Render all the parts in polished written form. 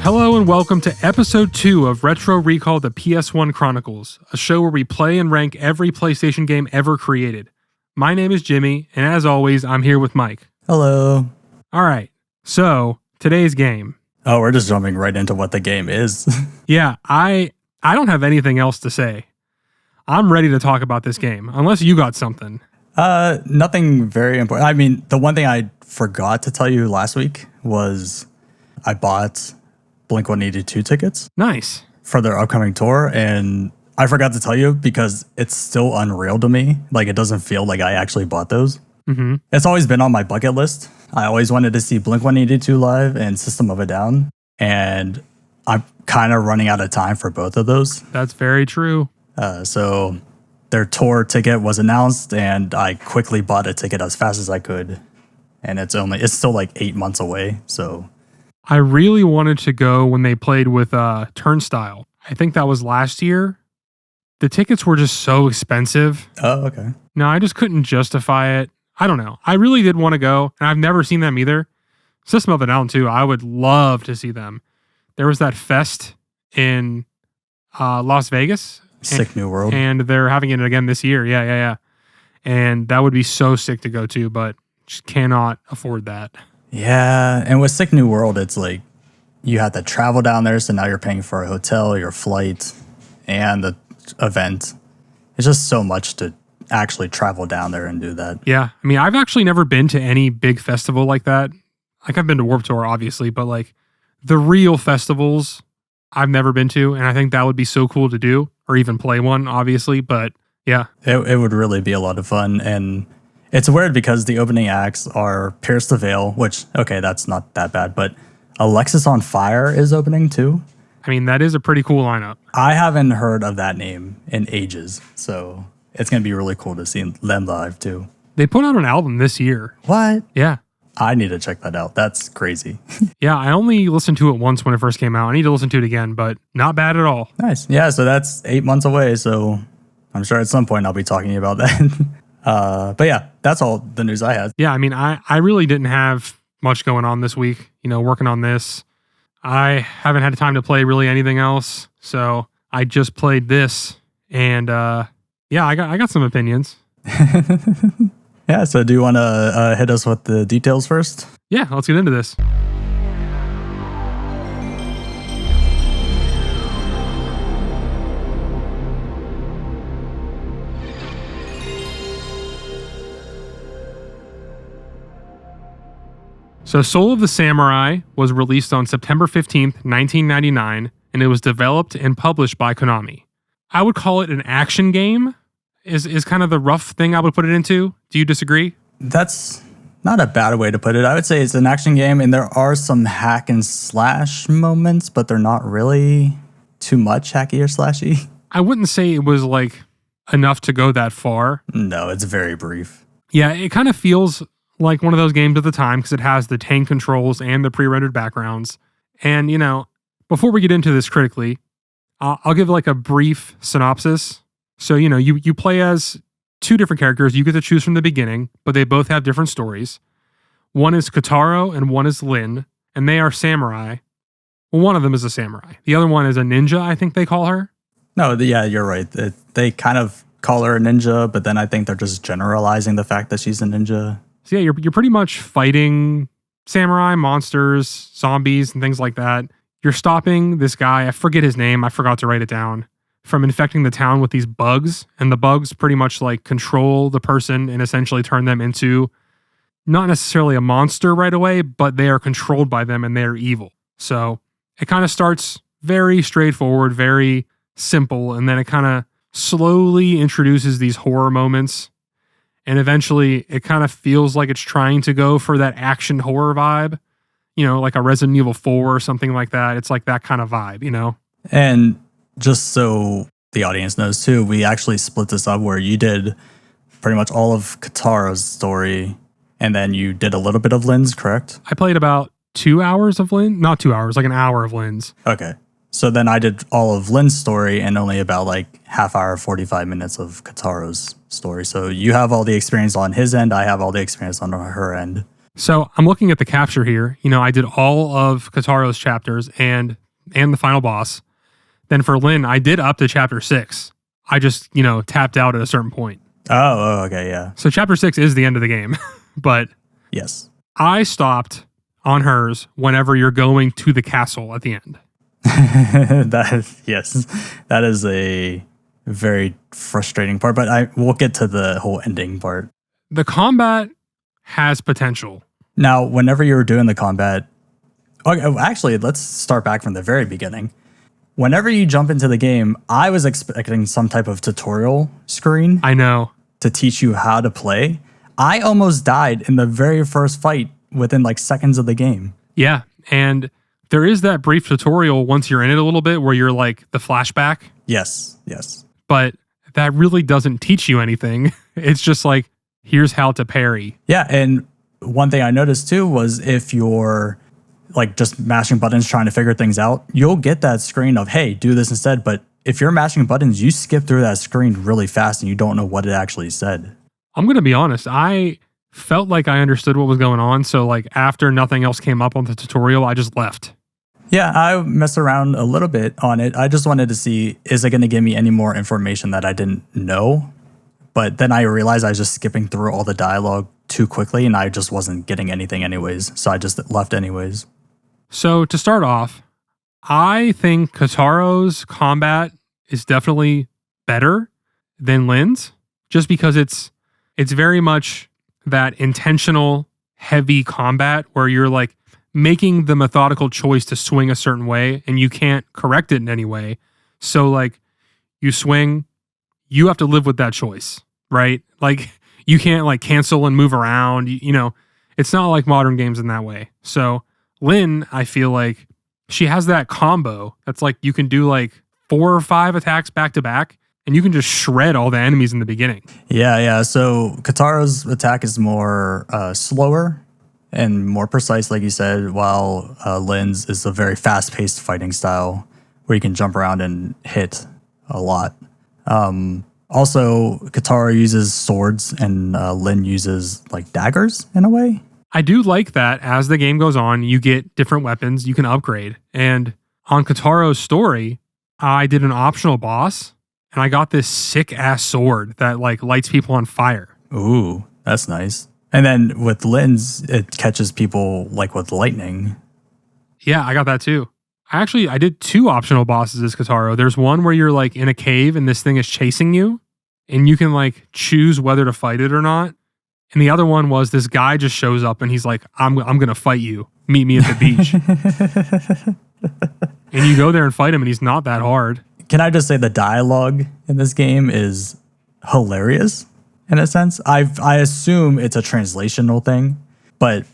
Hello and welcome to episode 2 of Retro Recall the PS1 Chronicles, a show where we play and rank every PlayStation game ever created. My name is Jimmy, and as always, I'm here with Mike. Hello. All right, so today's game. Oh, we're just jumping right into what the game is. Yeah, I don't have anything else to say. I'm ready to talk about this game, unless you got something. Nothing very important. I mean, the one thing I forgot to tell you last week was I bought Blink-182 tickets. Nice. For their upcoming tour, and I forgot to tell you because it's still unreal to me. Like, it doesn't feel like I actually bought those. Mm-hmm. It's always been on my bucket list. I always wanted to see Blink-182 live and System of a Down, and I'm kind of running out of time for both of those. That's very true. So their tour ticket was announced, and I quickly bought a ticket as fast as I could. And it's still like 8 months away, so... I really wanted to go when they played with Turnstile. I think that was last year. The tickets were just so expensive. Oh, okay. No, I just couldn't justify it. I don't know. I really did want to go, and I've never seen them either. System of a Down, too. I would love to see them. There was that fest in Las Vegas. Sick New World. And they're having it again this year. Yeah. And that would be so sick to go to, but just cannot afford that. Yeah, and with Sick New World, it's like you have to travel down there, so now you're paying for a hotel, your flight, and the event. It's just so much to actually travel down there and do that. Yeah, I mean, I've actually never been to any big festival like that. Like, I've been to Warped Tour, obviously, but like the real festivals I've never been to, and I think that would be so cool to do, or even play one, obviously, but yeah. It would really be a lot of fun, and... It's weird because the opening acts are Pierce the Veil, which, okay, that's not that bad, but Alexis on Fire is opening too. I mean, that is a pretty cool lineup. I haven't heard of that name in ages, so it's going to be really cool to see them live too. They put out an album this year. What? Yeah. I need to check that out. That's crazy. Yeah, I only listened to it once when it first came out. I need to listen to it again, but not bad at all. Nice. Yeah, so that's 8 months away, so I'm sure at some point I'll be talking to you about that. But yeah, that's all the news I had. Yeah, I mean, I really didn't have much going on this week, working on this. I haven't had time to play really anything else, so I just played this, and yeah, I got some opinions. Yeah, so do you want to hit us with the details first? Yeah, let's get into this. So Soul of the Samurai was released on September 15th, 1999, and it was developed and published by Konami. I would call it an action game, is kind of the rough thing I would put it into. Do you disagree? That's not a bad way to put it. I would say it's an action game, and there are some hack and slash moments, but they're not really too much hacky or slashy. I wouldn't say it was like enough to go that far. No, it's very brief. Yeah, it kind of feels like one of those games at the time because it has the tank controls and the pre-rendered backgrounds. And, before we get into this critically, I'll give like a brief synopsis. So, you play as two different characters. You get to choose from the beginning, but they both have different stories. One is Kotaro and one is Lin, and they are samurai. Well, one of them is a samurai. The other one is a ninja, I think they call her. No, yeah, you're right. They kind of call her a ninja, but then I think they're just generalizing the fact that she's a ninja. So yeah, you're pretty much fighting samurai, monsters, zombies, and things like that. You're stopping this guy, I forget his name, I forgot to write it down, from infecting the town with these bugs. And the bugs pretty much like control the person and essentially turn them into not necessarily a monster right away, but they are controlled by them and they are evil. So it kind of starts very straightforward, very simple, and then it kind of slowly introduces these horror moments. And eventually it kind of feels like it's trying to go for that action horror vibe, like a Resident Evil 4 or something like that. It's like that kind of vibe, And just so the audience knows too, we actually split this up where you did pretty much all of Kataro's story, and then you did a little bit of Lin's, correct? I played about 2 hours of Lin. Not 2 hours, like an hour of Lin's. Okay. So then I did all of Lynn's story and only about like half hour, 45 minutes of Kataro's story. So you have all the experience on his end. I have all the experience on her end. So I'm looking at the capture here. I did all of Kataro's chapters and the final boss. Then for Lynn, I did up to chapter 6. I just, tapped out at a certain point. Oh, okay, yeah. So chapter 6 is the end of the game. But yes, I stopped on hers whenever you're going to the castle at the end. That is a very frustrating part, but we'll get to the whole ending part. The combat has potential. Now, whenever you were doing the combat, actually, let's start back from the very beginning. Whenever you jump into the game, I was expecting some type of tutorial screen. I know. To teach you how to play. I almost died in the very first fight within like seconds of the game. Yeah, and there is that brief tutorial once you're in it a little bit where you're like the flashback. Yes. But that really doesn't teach you anything. It's just like, here's how to parry. Yeah, and one thing I noticed too was if you're like just mashing buttons trying to figure things out, you'll get that screen of, hey, do this instead. But if you're mashing buttons, you skip through that screen really fast and you don't know what it actually said. I'm going to be honest. I felt like I understood what was going on. So like after nothing else came up on the tutorial, I just left. Yeah, I messed around a little bit on it. I just wanted to see, is it going to give me any more information that I didn't know? But then I realized I was just skipping through all the dialogue too quickly and I just wasn't getting anything anyways. So I just left anyways. So to start off, I think Kataro's combat is definitely better than Lynn's, just because it's very much that intentional, heavy combat where you're like making the methodical choice to swing a certain way and you can't correct it in any way. So like you swing, you have to live with that choice, right? Like you can't like cancel and move around. It's not like modern games in that way. So Lynn, I feel like she has that combo that's like you can do like 4 or 5 attacks back to back and you can just shred all the enemies in the beginning. Yeah. So Kataro's attack is more slower and more precise, like you said, while Lynn's is a very fast-paced fighting style where you can jump around and hit a lot. Also, Katara uses swords and Lynn uses like daggers in a way. I do like that as the game goes on, you get different weapons you can upgrade. And on Kataro's story, I did an optional boss and I got this sick ass sword that like lights people on fire. Ooh, that's nice. And then with Lynn's, it catches people like with lightning. Yeah, I got that too. I did 2 optional bosses as Kataro. There's one where you're like in a cave and this thing is chasing you and you can like choose whether to fight it or not. And the other one was this guy just shows up and he's like, I'm going to fight you. Meet me at the beach. And you go there and fight him and he's not that hard. Can I just say the dialogue in this game is hilarious in a sense? I assume it's a translational thing, but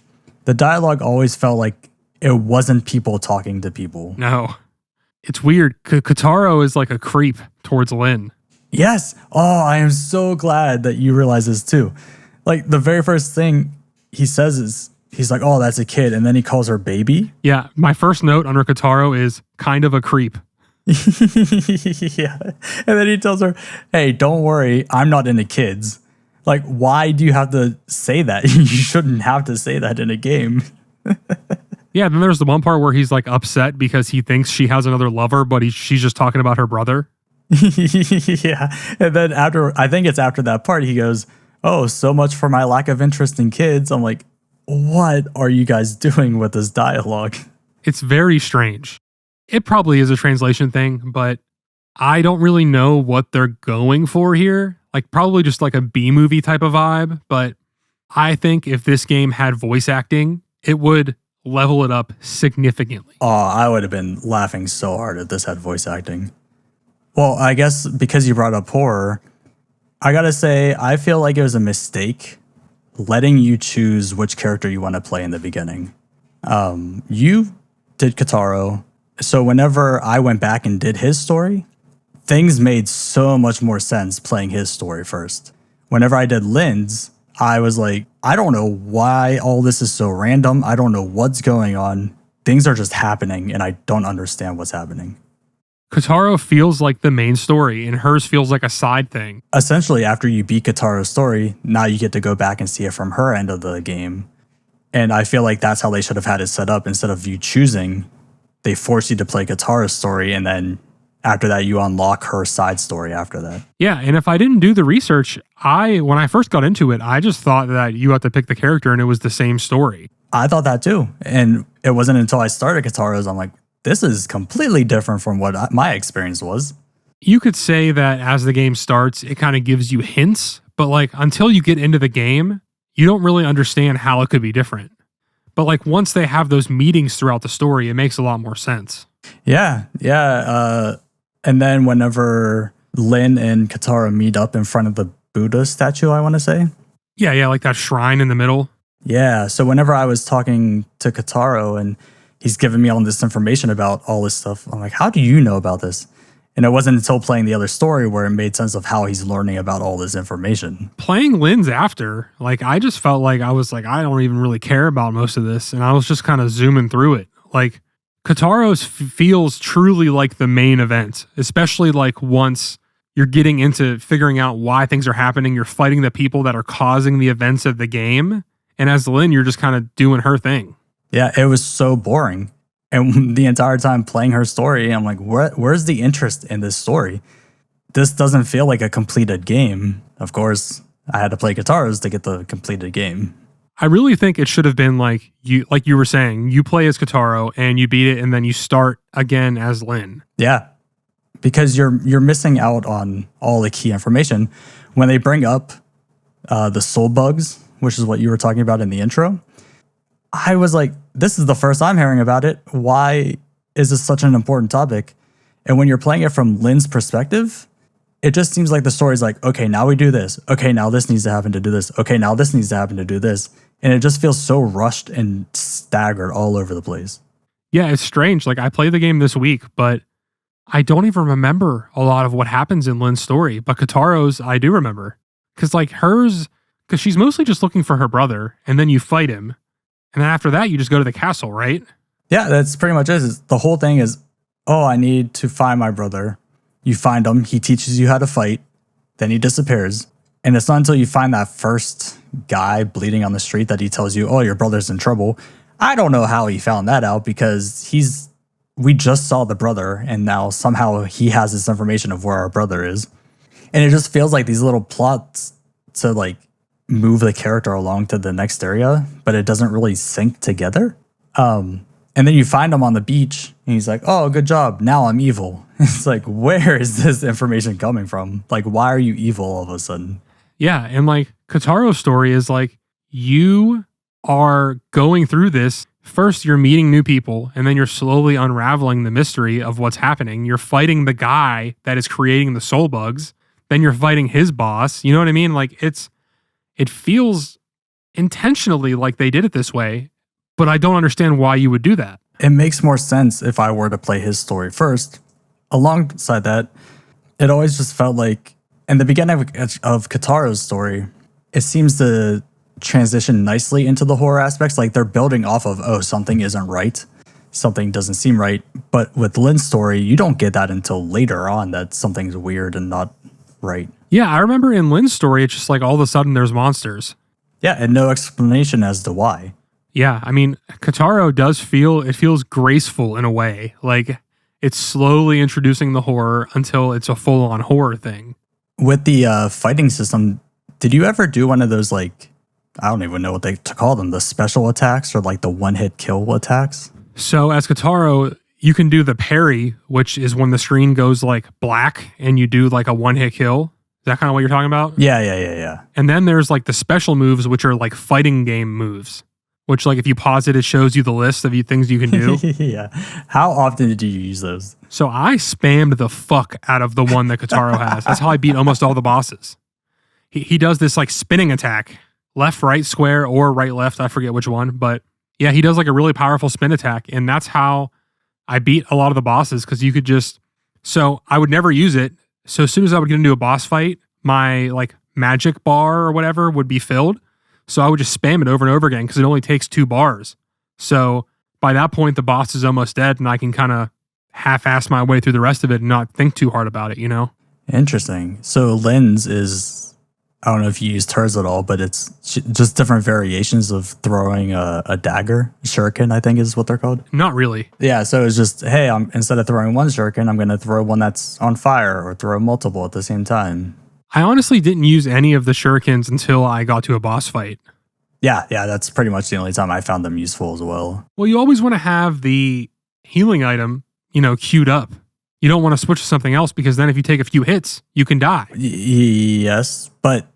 the dialogue always felt like it wasn't people talking to people. No. It's weird. Kataro is like a creep towards Lynn. Yes. Oh, I am so glad that you realize this too. Like the very first thing he says is, he's like, oh, that's a kid. And then he calls her baby. Yeah. My first note under Kataro is kind of a creep. Yeah. And then he tells her, hey, don't worry, I'm not into kids. Like, why do you have to say that? You shouldn't have to say that in a game. Yeah. Then there's the one part where he's like upset because he thinks she has another lover, but she's just talking about her brother. Yeah. And then I think it's after that part, he goes, oh, so much for my lack of interest in kids. I'm like, what are you guys doing with this dialogue? It's very strange. It probably is a translation thing, but I don't really know what they're going for here. Like probably just like a B-movie type of vibe, but I think if this game had voice acting, it would level it up significantly. Oh, I would have been laughing so hard if this had voice acting. Well, I guess because you brought up horror, I gotta say, I feel like it was a mistake letting you choose which character you want to play in the beginning. You did Kataro, so whenever I went back and did his story, things made so much more sense playing his story first. Whenever I did Lynn's, I was like, I don't know why all this is so random. I don't know what's going on. Things are just happening and I don't understand what's happening. Kataro feels like the main story, and hers feels like a side thing. Essentially, after you beat Kataro's story, now you get to go back and see it from her end of the game. And I feel like that's how they should have had it set up. Instead of you choosing, they force you to play Kataro's story, and then after that, you unlock her side story after that. Yeah, and if I didn't do the research, when I first got into it, I just thought that you had to pick the character and it was the same story. I thought that too. And it wasn't until I started Kataro's, I'm like, this is completely different from what my experience was. You could say that as the game starts, it kind of gives you hints, but like until you get into the game, you don't really understand how it could be different. But like once they have those meetings throughout the story, it makes a lot more sense. Yeah. And then whenever Lin and Katara meet up in front of the Buddha statue, I want to say. Yeah, like that shrine in the middle. Yeah, so whenever I was talking to Kataro and he's giving me all this information about all this stuff, I'm like, how do you know about this? And it wasn't until playing the other story where it made sense of how he's learning about all this information. Playing Lin's after, like I just felt like I don't even really care about most of this. And I was just kind of zooming through it. Like Kataro's feels truly like the main event, especially like once you're getting into figuring out why things are happening. You're fighting the people that are causing the events of the game. And as Lin, you're just kind of doing her thing. Yeah, it was so boring. And the entire time playing her story, I'm like, where's the interest in this story? This doesn't feel like a completed game. Of course, I had to play Kataro's to get the completed game. I really think it should have been like you were saying, you play as Kataro and you beat it and then you start again as Lin. Yeah, because you're missing out on all the key information. When they bring up the soul bugs, which is what you were talking about in the intro, I was like, this is the first I'm hearing about it. Why is this such an important topic? And when you're playing it from Lin's perspective, it just seems like the story's like, okay, now we do this. Okay, now this needs to happen to do this. Okay, now this needs to happen to do this. And it just feels so rushed and staggered all over the place. Yeah, it's strange. Like I played the game this week, but I don't even remember a lot of what happens in Lin's story. But Kataro's, I do remember. Because like hers, because she's mostly just looking for her brother, and then you fight him. And then after that, you just go to the castle, right? Yeah, that's pretty much it. The whole thing is, oh, I need to find my brother. You find him. He teaches you how to fight. Then he disappears. And it's not until you find that first guy bleeding on the street that he tells you, oh, your brother's in trouble. I don't know how he found that out because we just saw the brother and now somehow he has this information of where our brother is. And it just feels like these little plots to like move the character along to the next area, but it doesn't really sync together. And then you find him on the beach and he's like, oh, good job. Now I'm evil. It's like, where is this information coming from? Like, why are you evil all of a sudden? Yeah. And like Kataro's story is like, you are going through this. First, you're meeting new people and then you're slowly unraveling the mystery of what's happening. You're fighting the guy that is creating the soul bugs. Then you're fighting his boss. You know what I mean? Like it feels intentionally like they did it this way, but I don't understand why you would do that. It makes more sense if I were to play his story first. Alongside that, it always just felt like in the beginning of Kataro's story, it seems to transition nicely into the horror aspects. Like they're building off of, oh, something isn't right. Something doesn't seem right. But with Lin's story, you don't get that until later on that something's weird and not right. Yeah, I remember in Lin's story, it's just like all of a sudden there's monsters. Yeah, and no explanation as to why. Yeah, I mean, Kataro feels graceful in a way. Like it's slowly introducing the horror until it's a full-on horror thing. With the fighting system, did you ever do one of those, like, I don't even know what to call them, the special attacks or like the one-hit kill attacks? So as Kataro, you can do the parry, which is when the screen goes like black and you do like a one-hit kill. Is that kind of what you're talking about? Yeah. And then there's like the special moves, which are like fighting game moves, which like if you pause it, it shows you the list of things you can do. Yeah. How often did you use those? So I spammed the fuck out of the one that Kataro has. That's how I beat almost all the bosses. He does this like spinning attack, left, right, square, or right, left. I forget which one, but yeah, he does like a really powerful spin attack. And that's how I beat a lot of the bosses because you could so I would never use it. So as soon as I would get into a boss fight, my like magic bar or whatever would be filled. So I would just spam it over and over again because it only takes 2 bars. So by that point, the boss is almost dead and I can kind of half-ass my way through the rest of it and not think too hard about it, you know? Interesting. So Lynn's is, I don't know if you used hers at all, but it's just different variations of throwing a dagger. Shuriken, I think is what they're called. Not really. Yeah, so it's just, hey, instead of throwing one shuriken, I'm going to throw one that's on fire or throw multiple at the same time. I honestly didn't use any of the shurikens until I got to a boss fight. Yeah, that's pretty much the only time I found them useful as well. Well, you always want to have the healing item, queued up. You don't want to switch to something else because then if you take a few hits, you can die. Yes, but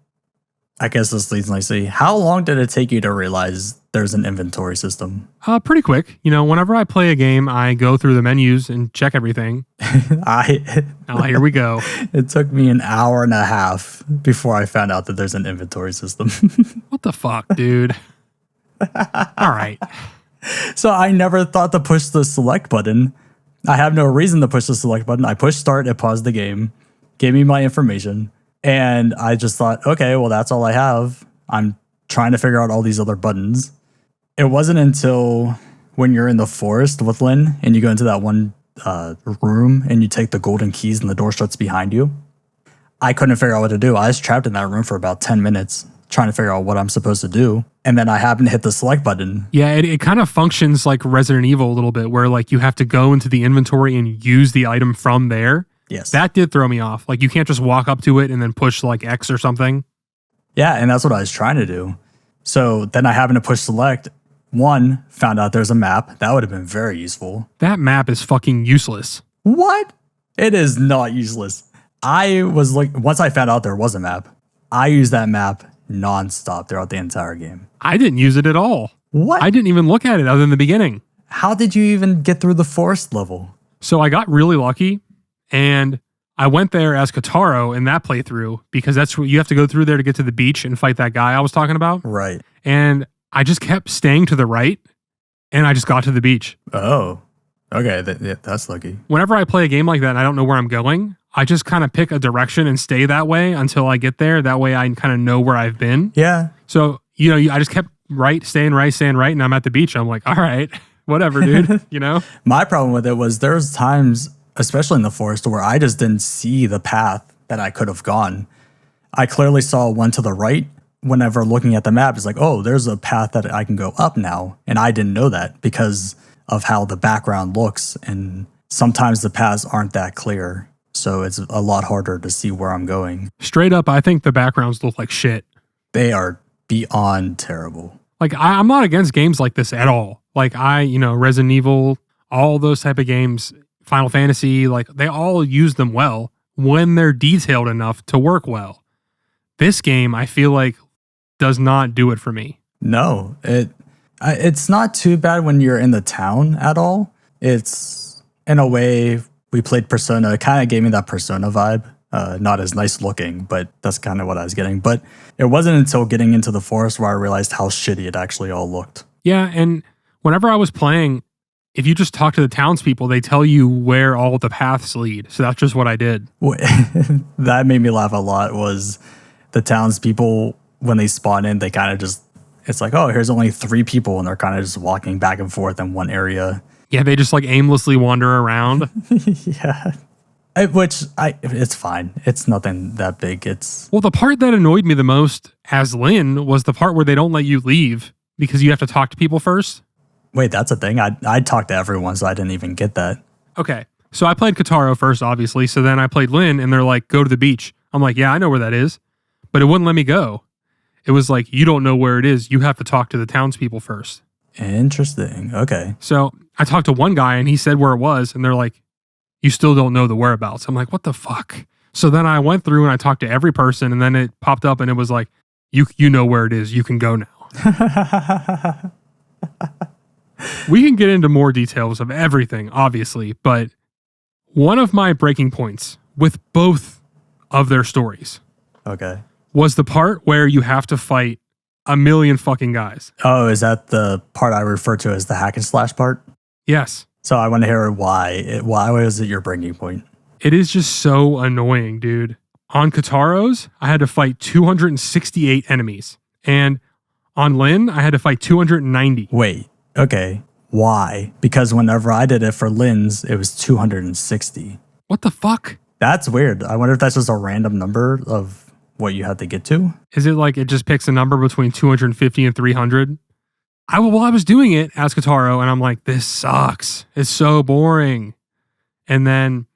I guess this leads nicely. How long did it take you to realize there's an inventory system? Pretty quick. Whenever I play a game, I go through the menus and check everything. Here we go. It took me an hour and a half before I found out that there's an inventory system. What the fuck, dude? All right. So I never thought to push the select button. I have no reason to push the select button. I pushed start, it paused the game, gave me my information, and I just thought, okay, well, that's all I have. I'm trying to figure out all these other buttons. It wasn't until when you're in the forest with Lynn and you go into that one room and you take the golden keys and the door shuts behind you. I couldn't figure out what to do. I was trapped in that room for about 10 minutes trying to figure out what I'm supposed to do. And then I happened to hit the select button. Yeah, it kind of functions like Resident Evil a little bit, where like you have to go into the inventory and use the item from there. Yes. That did throw me off. Like you can't just walk up to it and then push like X or something. Yeah, and that's what I was trying to do. So then I happened to push select. One, found out there's a map. That would have been very useful. That map is fucking useless. What? It is not useless. I was like, once I found out there was a map, I used that map nonstop throughout the entire game. I didn't use it at all. What? I didn't even look at it other than the beginning. How did you even get through the forest level? So I got really lucky and I went there as Kataro in that playthrough because that's what you have to go through there to get to the beach and fight that guy I was talking about. Right. And I just kept staying to the right and I just got to the beach. Oh, okay. That's lucky. Whenever I play a game like that and I don't know where I'm going, I just kind of pick a direction and stay that way until I get there. That way I kind of know where I've been. Yeah. So, I just kept staying right, and I'm at the beach. I'm like, all right, whatever, dude, My problem with it was there's times, especially in the forest, where I just didn't see the path that I could have gone. I clearly saw one to the right. Whenever looking at the map, it's like, oh, there's a path that I can go up now. And I didn't know that because of how the background looks. And sometimes the paths aren't that clear. So it's a lot harder to see where I'm going. Straight up, I think the backgrounds look like shit. They are beyond terrible. Like, I'm not against games like this at all. Like, Resident Evil, all those type of games, Final Fantasy, like, they all use them well when they're detailed enough to work well. This game, I feel like, does not do it for me. No, it's not too bad when you're in the town at all. It's, in a way, we played Persona. It kind of gave me that Persona vibe. Not as nice looking, but that's kind of what I was getting. But it wasn't until getting into the forest where I realized how shitty it actually all looked. Yeah, and whenever I was playing, if you just talk to the townspeople, they tell you where all the paths lead. So that's just what I did. That made me laugh a lot was the townspeople, when they spawn in, they kind of just, it's like, oh, here's only 3 people, and they're kind of just walking back and forth in one area. Yeah, they just like aimlessly wander around. Yeah. It's fine. It's nothing that big. Well, the part that annoyed me the most as Lynn was the part where they don't let you leave because you have to talk to people first. Wait, that's a thing? I talked to everyone, so I didn't even get that. Okay. So I played Kataro first, obviously. So then I played Lynn, and they're like, go to the beach. I'm like, yeah, I know where that is. But it wouldn't let me go. It was like, you don't know where it is. You have to talk to the townspeople first. Interesting. Okay. So I talked to one guy, and he said where it was, and they're like, you still don't know the whereabouts. I'm like, what the fuck? So then I went through and I talked to every person, and then it popped up and it was like, you know where it is. You can go now. We can get into more details of everything, obviously, but one of my breaking points with both of their stories was the part where you have to fight a million fucking guys. Oh, is that the part I refer to as the hack and slash part? Yes. So I want to hear why was it your breaking point? It is just so annoying, dude. On Kataro's, I had to fight 268 enemies. And on Lynn, I had to fight 290. Wait, okay. Why? Because whenever I did it for Lynn's, it was 260. What the fuck? That's weird. I wonder if that's just a random number of what you have to get to. Is it like it just picks a number between 250 and 300? I was doing it as Kataro, and I'm like, this sucks. It's so boring. And then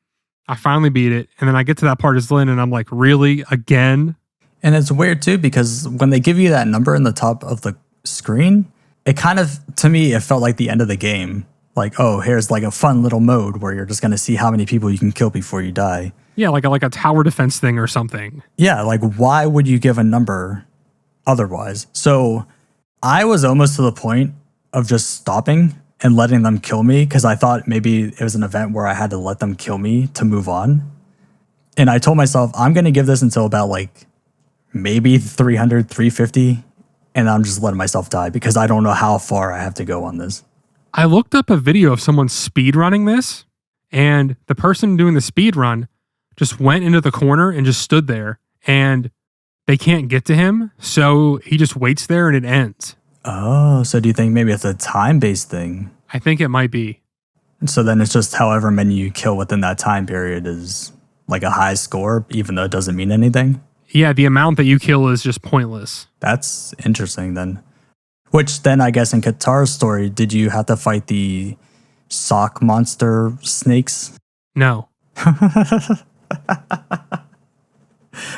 I finally beat it, and then I get to that part as Lynn, and I'm like, really? Again? And it's weird too, because when they give you that number in the top of the screen, it kind of, to me, it felt like the end of the game. Like, oh, here's like a fun little mode where you're just going to see how many people you can kill before you die. Yeah, like a tower defense thing or something. Yeah, like why would you give a number otherwise? So I was almost to the point of just stopping and letting them kill me because I thought maybe it was an event where I had to let them kill me to move on. And I told myself, I'm going to give this until about like maybe 300, 350, and I'm just letting myself die because I don't know how far I have to go on this. I looked up a video of someone speed running this, and the person doing the speed run just went into the corner and just stood there, and they can't get to him, so he just waits there and it ends. Oh, so do you think maybe it's a time-based thing? I think it might be. So then it's just however many you kill within that time period is like a high score, even though it doesn't mean anything? Yeah, the amount that you kill is just pointless. That's interesting then. Which then I guess in Katara's story, did you have to fight the sock monster snakes? No.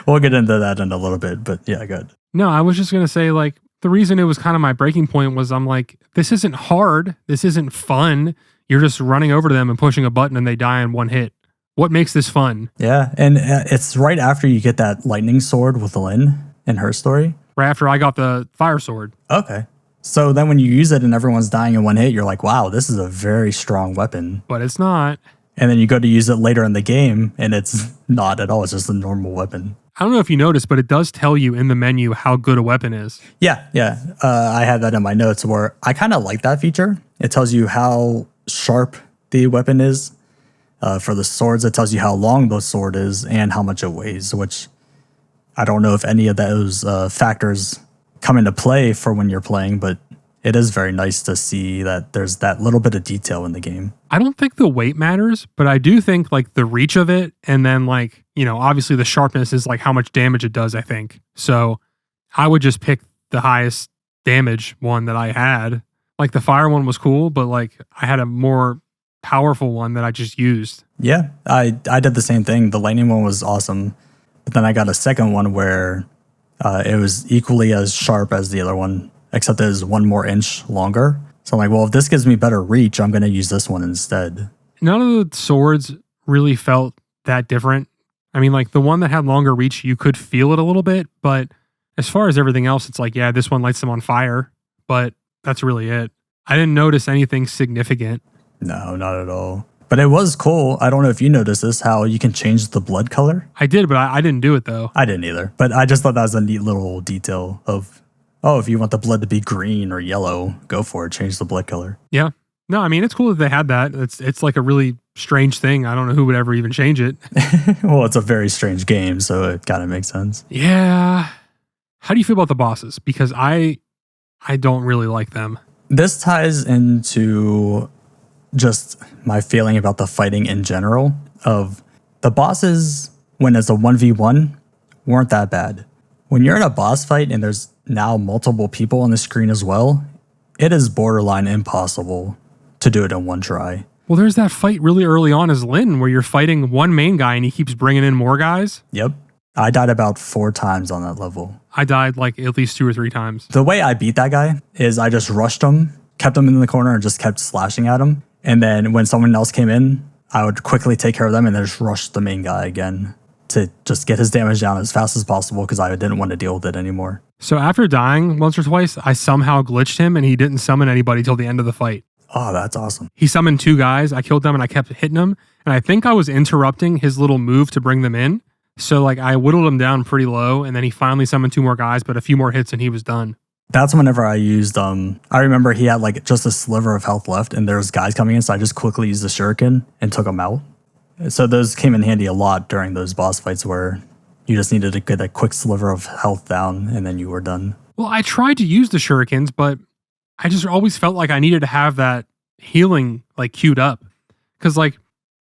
We'll get into that in a little bit, but yeah, good. No, I was just going to say, like, the reason it was kind of my breaking point was I'm like, this isn't hard. This isn't fun. You're just running over to them and pushing a button and they die in one hit. What makes this fun? Yeah, and it's right after you get that lightning sword with Lynn in her story. Right after I got the fire sword. Okay. So then when you use it and everyone's dying in one hit, you're like, wow, this is a very strong weapon. But it's not. And then you go to use it later in the game and it's not at all. It's just a normal weapon. I don't know if you noticed, but it does tell you in the menu how good a weapon is. Yeah. I had that in my notes where I kind of like that feature. It tells you how sharp the weapon is. For the swords, it tells you how long the sword is and how much it weighs, which I don't know if any of those factors come into play for when you're playing, but it is very nice to see that there's that little bit of detail in the game. I don't think the weight matters, but I do think like the reach of it, and then like, you know, obviously the sharpness is like how much damage it does, I think. So I would just pick the highest damage one that I had. Like the fire one was cool, but like I had a more powerful one that I just used. Yeah, I did the same thing. The lightning one was awesome, but then I got a second one where it was equally as sharp as the other one, except it was 1 more inch longer. So I'm like, well, if this gives me better reach, I'm going to use this one instead. None of the swords really felt that different. I mean, like the one that had longer reach, you could feel it a little bit, but as far as everything else, it's like, yeah, this one lights them on fire, but that's really it. I didn't notice anything significant. No, not at all. But it was cool. I don't know if you noticed this, how you can change the blood color. I did, but I didn't do it though. I didn't either. But I just thought that was a neat little detail of, oh, if you want the blood to be green or yellow, go for it. Change the blood color. Yeah. No, I mean, it's cool that they had that. It's like a really strange thing. I don't know who would ever even change it. Well, it's a very strange game, so it kind of makes sense. Yeah. How do you feel about the bosses? Because I don't really like them. This ties into just my feeling about the fighting in general of the bosses when it's a 1v1 weren't that bad. When you're in a boss fight and there's now multiple people on the screen as well, it is borderline impossible to do it in one try. Well, there's that fight really early on as Lynn where you're fighting one main guy and he keeps bringing in more guys. Yep. I died about 4 times on that level. I died like at least 2 or 3 times. The way I beat that guy is I just rushed him, kept him in the corner and just kept slashing at him. And then when someone else came in, I would quickly take care of them and then just rush the main guy again to just get his damage down as fast as possible because I didn't want to deal with it anymore. So after dying once or twice, I somehow glitched him and he didn't summon anybody till the end of the fight. Oh, that's awesome. He summoned 2 guys. I killed them and I kept hitting them. And I think I was interrupting his little move to bring them in. So like I whittled him down pretty low and then he finally summoned 2 more guys, but a few more hits and he was done. That's whenever I used, I remember he had like just a sliver of health left and there was guys coming in. So I just quickly used the shuriken and took them out. So those came in handy a lot during those boss fights where you just needed to get a quick sliver of health down and then you were done. Well, I tried to use the shurikens, but I just always felt like I needed to have that healing like queued up. Because like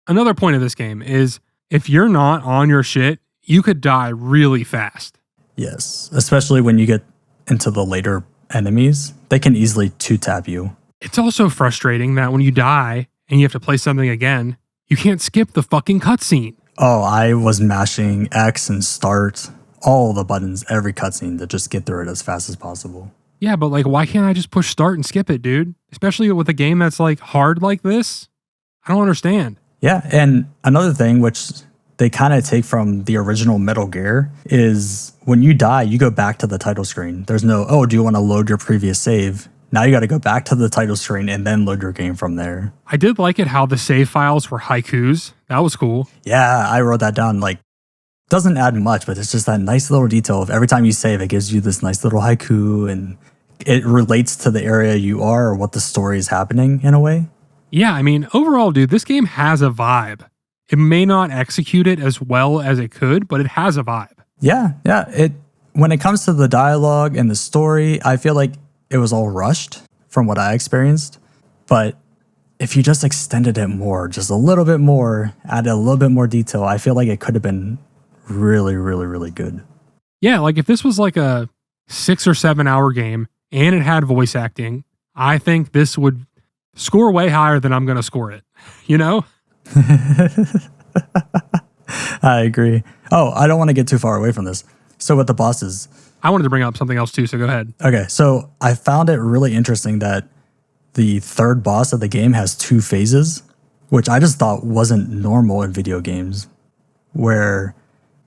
another point of this game is if you're not on your shit, you could die really fast. Yes, especially when you get into the later enemies, they can easily two-tap you. It's also frustrating that when you die and you have to play something again, you can't skip the fucking cutscene. Oh, I was mashing X and start, all the buttons, every cutscene to just get through it as fast as possible. Yeah, but like, why can't I just push start and skip it, dude? Especially with a game that's like hard like this. I don't understand. Yeah, and another thing which they kind of take from the original Metal Gear is when you die, you go back to the title screen. There's no, oh, do you want to load your previous save? Now you got to go back to the title screen and then load your game from there. I did like it how the save files were haikus. That was cool. Yeah, I wrote that down. Like, doesn't add much, but it's just that nice little detail of every time you save, it gives you this nice little haiku and it relates to the area you are or what the story is happening in a way. Yeah, I mean, overall, dude, this game has a vibe. It may not execute it as well as it could, but it has a vibe. Yeah. When it comes to the dialogue and the story, I feel like it was all rushed from what I experienced. But if you just extended it more, just a little bit more, added a little bit more detail, I feel like it could have been really, really, really good. Yeah, like if this was like a 6 or 7 hour game and it had voice acting, I think this would score way higher than I'm going to score it. You know? I agree. Oh, I don't want to get too far away from this. So with the bosses, I wanted to bring up something else too, so go ahead. okay, so I found it really interesting that the third boss of the game has 2 phases, which I just thought wasn't normal in video games, where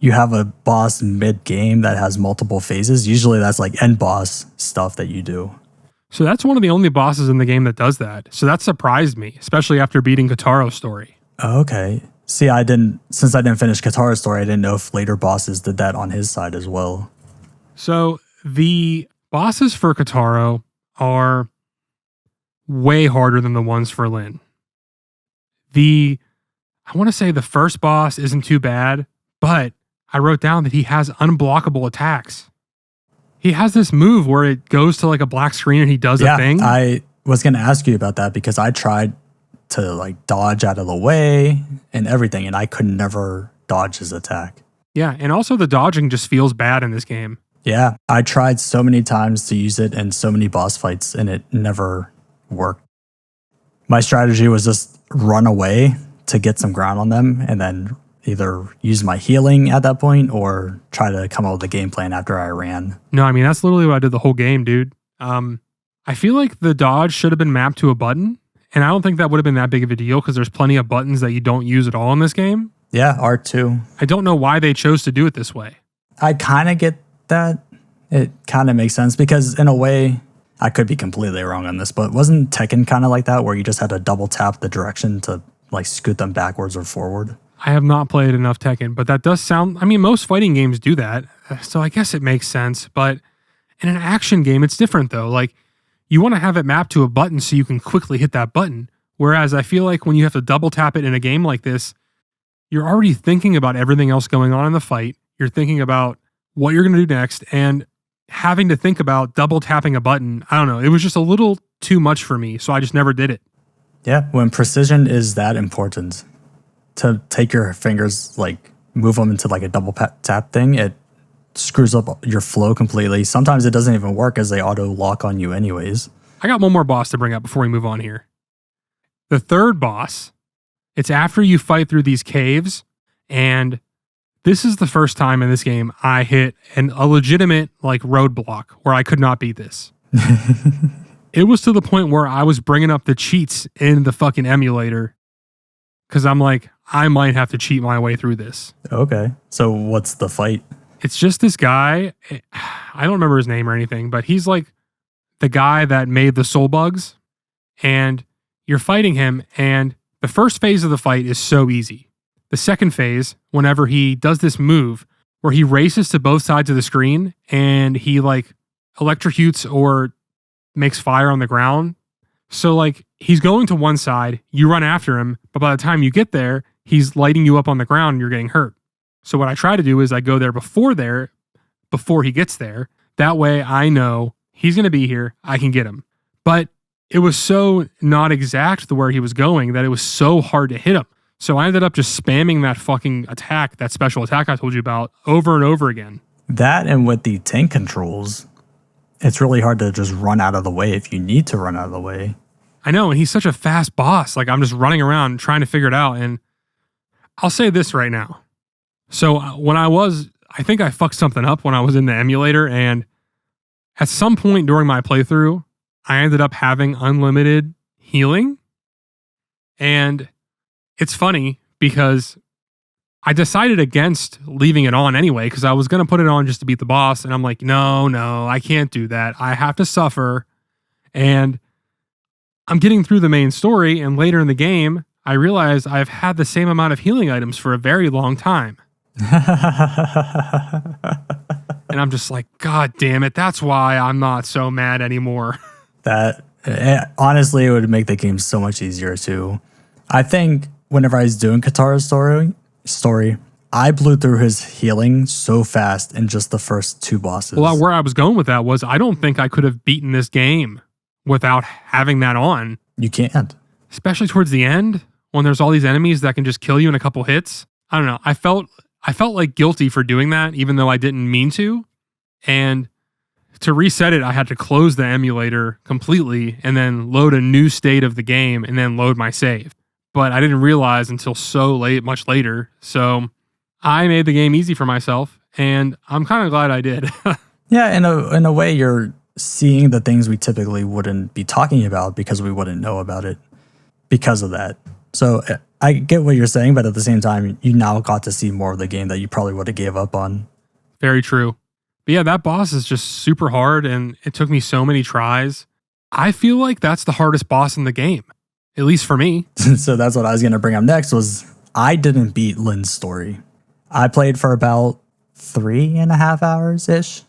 you have a boss mid-game that has multiple phases. Usually that's like end boss stuff that you do. So that's one of the only bosses in the game that does that. So that surprised me, especially after beating Kataro's story. Okay. See, since I didn't finish Katara's story, I didn't know if later bosses did that on his side as well. So the bosses for Kataro are way harder than the ones for Lin. I want to say the first boss isn't too bad, but I wrote down that he has unblockable attacks. He has this move where it goes to like a black screen and he does a thing. I was going to ask you about that because I tried to like dodge out of the way and everything, and I could never dodge his attack. Yeah, and also the dodging just feels bad in this game. Yeah, I tried so many times to use it in so many boss fights, and it never worked. My strategy was just run away to get some ground on them, and then either use my healing at that point or try to come up with a game plan after I ran. No, I mean, that's literally what I did the whole game, dude. I feel like the dodge should have been mapped to a button, and I don't think that would have been that big of a deal because there's plenty of buttons that you don't use at all in this game. Yeah, R2. I don't know why they chose to do it this way. I kind of get that. It kind of makes sense because in a way, I could be completely wrong on this, but wasn't Tekken kind of like that where you just had to double tap the direction to like scoot them backwards or forward? I have not played enough Tekken, but that does sound, I mean, most fighting games do that, so I guess it makes sense, but in an action game, it's different though. Like, you want to have it mapped to a button so you can quickly hit that button, whereas I feel like when you have to double tap it in a game like this, you're already thinking about everything else going on in the fight, you're thinking about what you're going to do next, and having to think about double tapping a button, I don't know, it was just a little too much for me, so I just never did it. Yeah, when precision is that important, to take your fingers, like move them into like a double tap thing, it screws up your flow completely. Sometimes it doesn't even work as they auto lock on you anyways. I got one more boss to bring up before we move on here. The third boss, it's after you fight through these caves, and this is the first time in this game I hit a legitimate like roadblock where I could not beat this. It was to the point where I was bringing up the cheats in the fucking emulator because I'm like, I might have to cheat my way through this. Okay. So what's the fight? It's just this guy. I don't remember his name or anything, but he's like the guy that made the soul bugs, and you're fighting him. And the first phase of the fight is so easy. The second phase, whenever he does this move where he races to both sides of the screen and he like electrocutes or makes fire on the ground. So like he's going to one side, you run after him, but by the time you get there, he's lighting you up on the ground and you're getting hurt. So what I try to do is I go there before he gets there. That way I know he's going to be here. I can get him. But it was so not exact the where he was going that it was so hard to hit him. So I ended up just spamming that fucking attack, that special attack I told you about, over and over again. That and with the tank controls, it's really hard to just run out of the way if you need to run out of the way. I know, and he's such a fast boss. Like, I'm just running around trying to figure it out. And I'll say this right now. So I think I fucked something up when I was in the emulator, and at some point during my playthrough, I ended up having unlimited healing. And it's funny because I decided against leaving it on anyway, because I was going to put it on just to beat the boss. And I'm like, no, I can't do that. I have to suffer. And I'm getting through the main story, and later in the game, I realize I've had the same amount of healing items for a very long time. And I'm just like, God damn it. That's why I'm not so mad anymore. Honestly, it would make the game so much easier too. I think whenever I was doing Kataro's story, I blew through his healing so fast in just the first 2 bosses. Well, where I was going with that was I don't think I could have beaten this game without having that on. You can't. Especially towards the end when there's all these enemies that can just kill you in a couple hits. I don't know. I felt like guilty for doing that, even though I didn't mean to. And to reset it, I had to close the emulator completely and then load a new state of the game and then load my save. But I didn't realize until much later. So I made the game easy for myself, and I'm kind of glad I did. Yeah, in a way, you're seeing the things we typically wouldn't be talking about because we wouldn't know about it because of that. So I get what you're saying, but at the same time, you now got to see more of the game that you probably would have gave up on. Very true. But yeah, that boss is just super hard, and it took me so many tries. I feel like that's the hardest boss in the game, at least for me. So that's what I was going to bring up next was I didn't beat Lynn's story. I played for about 3.5 hours-ish.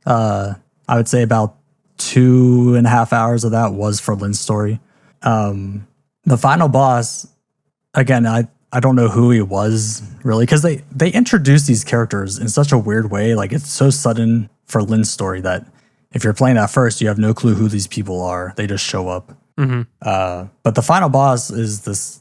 I would say about 2.5 hours of that was for Lynn's story. The final boss, again, I don't know who he was really, because they introduced these characters in such a weird way. Like, it's so sudden for Lynn's story that if you're playing that first, you have no clue who these people are. They just show up. Mm-hmm. But the final boss is this,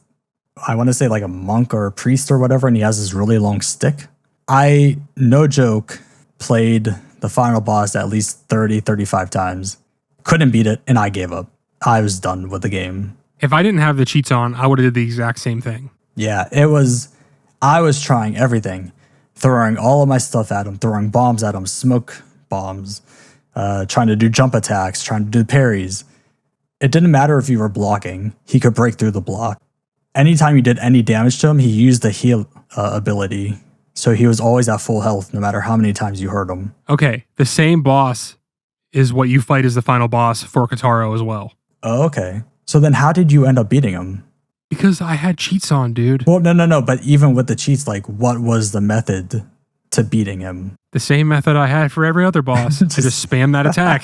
I want to say like a monk or a priest or whatever, and he has this really long stick. I, no joke, played the final boss at least 35 times. Couldn't beat it, and I gave up. I was done with the game. If I didn't have the cheats on, I would have did the exact same thing. Yeah, I was trying everything. Throwing all of my stuff at him, throwing bombs at him, smoke bombs, trying to do jump attacks, trying to do parries. It didn't matter if you were blocking. He could break through the block. Anytime you did any damage to him, he used the heal ability. So he was always at full health, no matter how many times you hurt him. Okay, the same boss is what you fight as the final boss for Kataro as well. Oh, okay. So then how did you end up beating him? Because I had cheats on, dude. Well, no. But even with the cheats, like, what was the method to beating him? The same method I had for every other boss. I just spam that attack.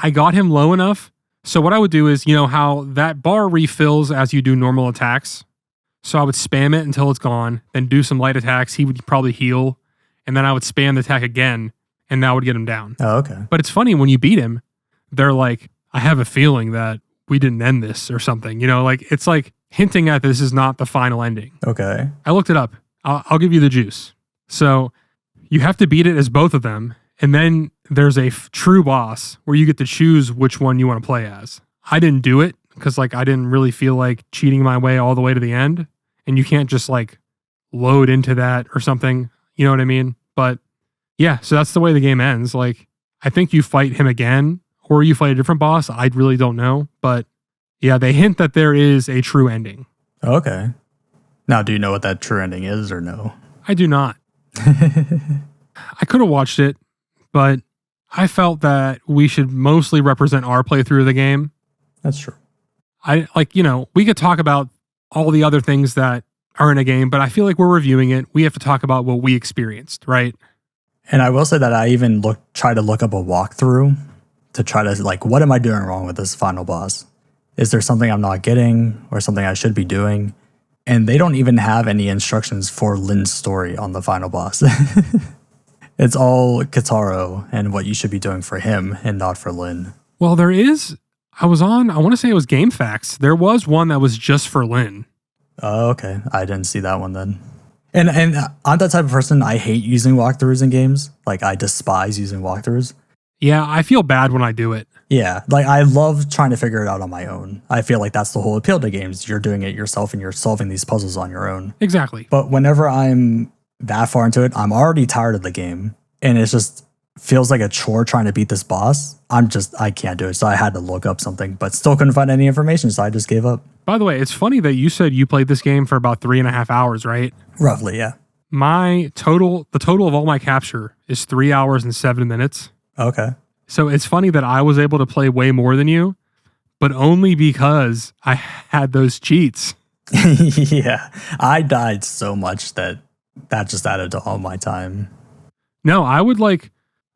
I got him low enough. So what I would do is, you know how that bar refills as you do normal attacks? So I would spam it until it's gone, then do some light attacks. He would probably heal. And then I would spam the attack again, and that would get him down. Oh, okay. But it's funny, when you beat him, they're like, I have a feeling that we didn't end this or something. You know, like, it's like hinting at this is not the final ending. Okay. I looked it up. I'll give you the juice. So you have to beat it as both of them. And then there's a true boss where you get to choose which one you want to play as. I didn't do it because, like, I didn't really feel like cheating my way all the way to the end. And you can't just, like, load into that or something. You know what I mean? But yeah, so that's the way the game ends. Like, I think you fight him again or you fight a different boss. I really don't know. But yeah, they hint that there is a true ending. Okay. Now, do you know what that true ending is or no? I do not. I could have watched it, but I felt that we should mostly represent our playthrough of the game. That's true. We could talk about all the other things that are in a game, but I feel like we're reviewing it. We have to talk about what we experienced, right? And I will say that I even tried to look up a walkthrough to try to, like, what am I doing wrong with this final boss? Is there something I'm not getting or something I should be doing? And they don't even have any instructions for Lynn's story on the final boss. It's all Kataro and what you should be doing for him and not for Lynn. Well, there is, I want to say it was GameFAQs. There was one that was just for Lynn. Oh, okay. I didn't see that one then. And I'm that type of person, I hate using walkthroughs in games. Like, I despise using walkthroughs. Yeah, I feel bad when I do it. Yeah, like I love trying to figure it out on my own. I feel like that's the whole appeal to games. You're doing it yourself and you're solving these puzzles on your own. Exactly. But whenever I'm that far into it, I'm already tired of the game. And it just feels like a chore trying to beat this boss. I can't do it. So I had to look up something, but still couldn't find any information. So I just gave up. By the way, it's funny that you said you played this game for about 3.5 hours, right? Roughly, yeah. The total of all my capture is 3 hours and 7 minutes. Okay. So it's funny that I was able to play way more than you, but only because I had those cheats. Yeah. I died so much that just added to all my time. No, I would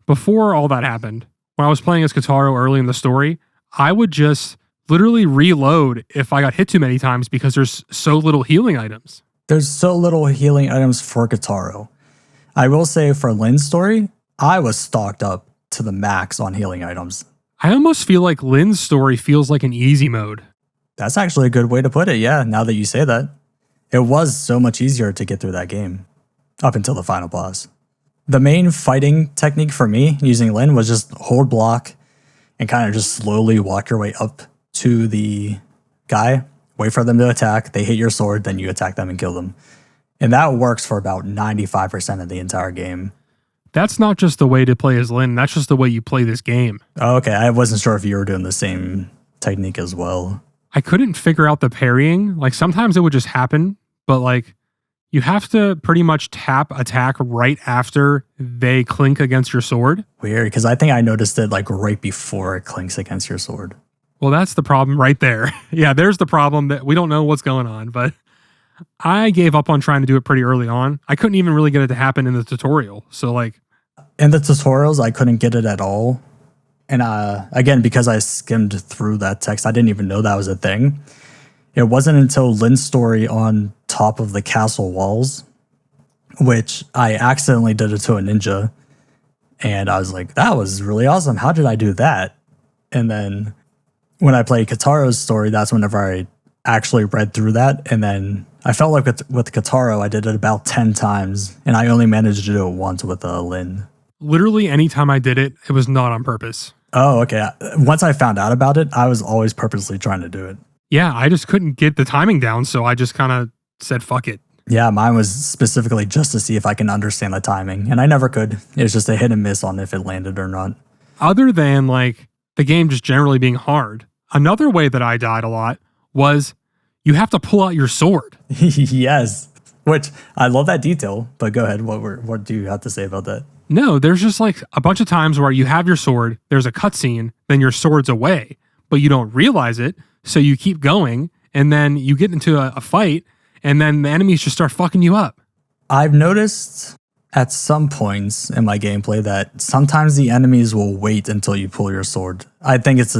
before all that happened, when I was playing as Kataro early in the story, I would just literally reload if I got hit too many times because there's so little healing items. There's so little healing items for Kataro. I will say for Lynn's story, I was stocked up to the max on healing items. I almost feel like Lynn's story feels like an easy mode. That's actually a good way to put it, yeah, now that you say that. It was so much easier to get through that game, up until the final boss. The main fighting technique for me using Lynn was just hold block and kind of just slowly walk your way up to the guy, wait for them to attack, they hit your sword, then you attack them and kill them. And that works for about 95% of the entire game. That's not just the way to play as Lynn, that's just the way you play this game. Oh, okay, I wasn't sure if you were doing the same technique as well. I couldn't figure out the parrying. Sometimes it would just happen, but you have to pretty much tap attack right after they clink against your sword. Weird, because I think I noticed it right before it clinks against your sword. Well, that's the problem right there. Yeah, there's the problem that we don't know what's going on, but I gave up on trying to do it pretty early on. I couldn't even really get it to happen in the tutorial. So in the tutorials, I couldn't get it at all. And again, because I skimmed through that text, I didn't even know that was a thing. It wasn't until Lynn's story on top of the castle walls, which I accidentally did it to a ninja. And I was like, that was really awesome. How did I do that? And then when I played Kataro's story, that's whenever I actually read through that. And then I felt like with Kataro, I did it about 10 times. And I only managed to do it once with Lynn. Literally anytime I did it, it was not on purpose. Oh, okay. Once I found out about it, I was always purposely trying to do it. Yeah, I just couldn't get the timing down, so I just kind of said, fuck it. Yeah, mine was specifically just to see if I can understand the timing, and I never could. It was just a hit and miss on if it landed or not. Other than the game just generally being hard, another way that I died a lot was you have to pull out your sword. Yes, which I love that detail, but go ahead. What do you have to say about that? No, there's just a bunch of times where you have your sword, there's a cutscene, then your sword's away, but you don't realize it, so you keep going, and then you get into a fight, and then the enemies just start fucking you up. I've noticed at some points in my gameplay that sometimes the enemies will wait until you pull your sword. I think it's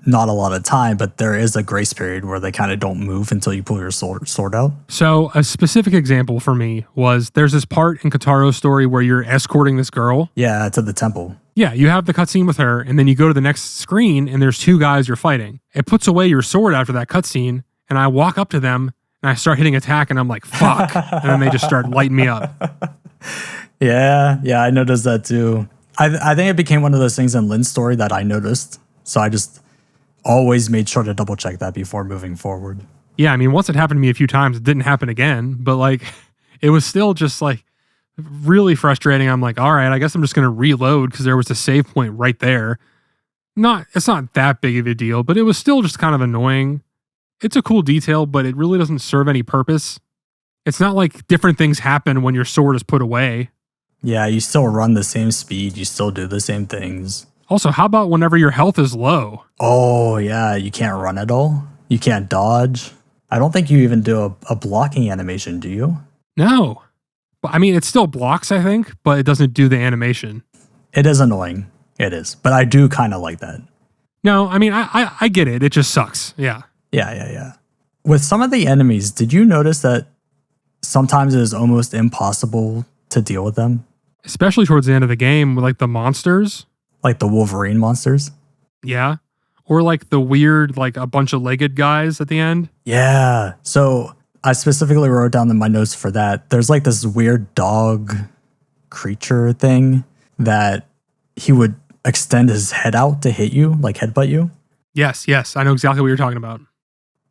not a lot of time, but there is a grace period where they kind of don't move until you pull your sword out. So a specific example for me was there's this part in Kataro's story where you're escorting this girl. Yeah, to the temple. Yeah, you have the cutscene with her, and then you go to the next screen, and there's two guys you're fighting. It puts away your sword after that cutscene, and I walk up to them, and I start hitting attack, and I'm like, fuck. And then they just start lighting me up. Yeah, I noticed that too. I think it became one of those things in Lynn's story that I noticed. So I just always made sure to double check that before moving forward. Yeah, I mean, once it happened to me a few times, it didn't happen again, but it was still just really frustrating. I'm like, all right, I guess I'm just going to reload because there was a save point right there. It's not that big of a deal, but it was still just kind of annoying. It's a cool detail, but it really doesn't serve any purpose. It's not like different things happen when your sword is put away. Yeah, you still run the same speed. You still do the same things. Also, how about whenever your health is low? Oh, yeah, you can't run at all. You can't dodge. I don't think you even do a blocking animation, do you? No. But I mean, it still blocks, I think, but it doesn't do the animation. It is annoying. It is. But I do kind of like that. No, I mean, I get it. It just sucks. Yeah. Yeah. With some of the enemies, did you notice that sometimes it is almost impossible to deal with them? Especially towards the end of the game with the monsters. Like the Wolverine monsters? Yeah. Or like the weird, like a bunch of legged guys at the end. Yeah. So I specifically wrote down in my notes for that. There's like this weird dog creature thing that he would extend his head out to hit you, like headbutt you. Yes, yes. I know exactly what you're talking about.